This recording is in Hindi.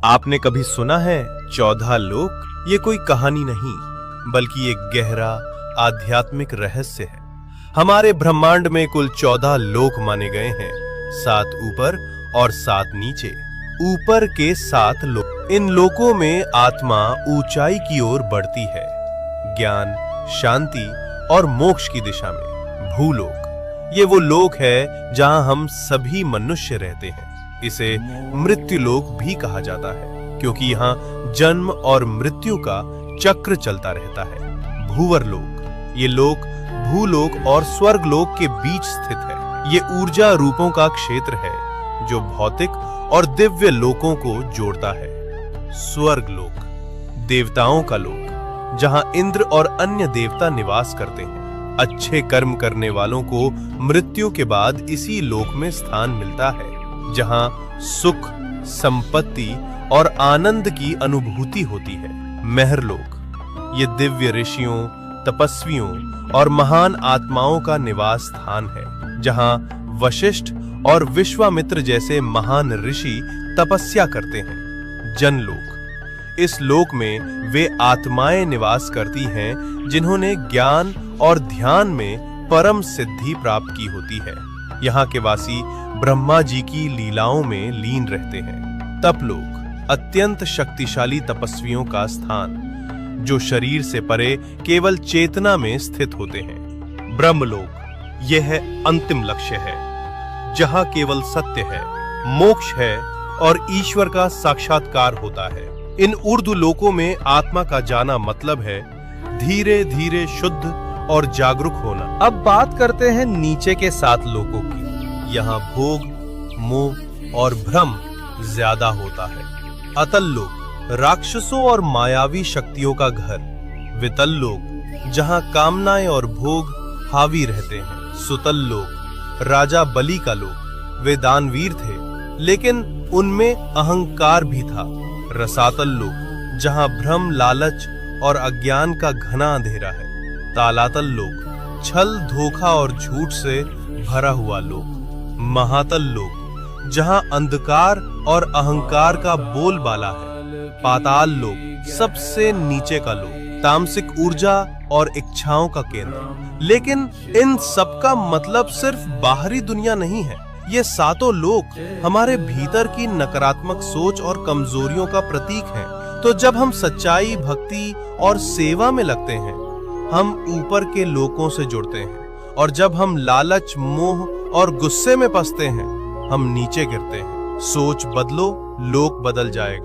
आपने कभी सुना है 14 लोक? ये कोई कहानी नहीं, बल्कि एक गहरा आध्यात्मिक रहस्य है। हमारे ब्रह्मांड में कुल 14 लोक माने गए हैं, 7 ऊपर और 7 नीचे। ऊपर के 7 लोक, इन लोकों में आत्मा ऊंचाई की ओर बढ़ती है, ज्ञान, शांति और मोक्ष की दिशा में। भूलोक, ये वो लोक है जहां हम सभी मनुष्य रहते हैं। इसे मृत्युलोक भी कहा जाता है, क्योंकि यहाँ जन्म और मृत्यु का चक्र चलता रहता है। भूवरलोक, ये लोक भूलोक और स्वर्गलोक के बीच स्थित है। ये ऊर्जा रूपों का क्षेत्र है जो भौतिक और दिव्य लोकों को जोड़ता है। स्वर्गलोक, देवताओं का लोक, जहां इंद्र और अन्य देवता निवास करते हैं। अच्छे कर्म करने वालों को मृत्यु के बाद इसी लोक में स्थान मिलता है, जहां सुख, संपत्ति और आनंद की अनुभूति होती है। महरलोक, ये दिव्य ऋषियों, तपस्वियों और महान आत्माओं का निवास स्थान है, जहां वशिष्ठ और विश्वामित्र जैसे महान ऋषि तपस्या करते हैं। जनलोक, इस लोक में वे आत्माएं निवास करती हैं जिन्होंने ज्ञान और ध्यान में परम सिद्धि प्राप्त की होती है। यहाँ के वासी ब्रह्मा जी की लीलाओं में लीन रहते हैं। तपलोक, अत्यंत शक्तिशाली तपस्वियों का स्थान, जो शरीर से परे केवल चेतना में स्थित होते हैं। ब्रह्मलोक, यह अंतिम लक्ष्य है, जहां केवल सत्य है, मोक्ष है और ईश्वर का साक्षात्कार होता है। इन ऊर्ध्व लोकों में आत्मा का जाना मतलब है धीरे धीरे शुद्ध और जागरूक होना। अब बात करते हैं नीचे के 7 लोकों की। यहाँ भोग, मोह और भ्रम ज्यादा होता है। अतल लोक, राक्षसों और मायावी शक्तियों का घर। वितल लोक, जहाँ कामनाएं और भोग हावी रहते हैं। सुतल लोक, राजा बलि का लोक। वे दानवीर थे, लेकिन उनमें अहंकार भी था। रसातल लोक, जहाँ भ्रम, लालच और अज्ञान का घना अंधेरा है। तालातल लोक, छल, धोखा और झूठ से भरा हुआ लोक। महातल लोक, जहां अंधकार और अहंकार का बोलबाला है। पाताल लोक, सबसे नीचे का लोक, तामसिक ऊर्जा और इच्छाओं का केंद्र। लेकिन इन सब का मतलब सिर्फ बाहरी दुनिया नहीं है। ये 7 लोक हमारे भीतर की नकारात्मक सोच और कमजोरियों का प्रतीक हैं। तो जब हम सच्चाई, भक्ति और सेवा में लगते हैं, हम ऊपर के लोकों से जुड़ते हैं, और जब हम लालच, मोह और गुस्से में फंसते हैं, हम नीचे गिरते हैं। सोच बदलो, लोक बदल जाएगा।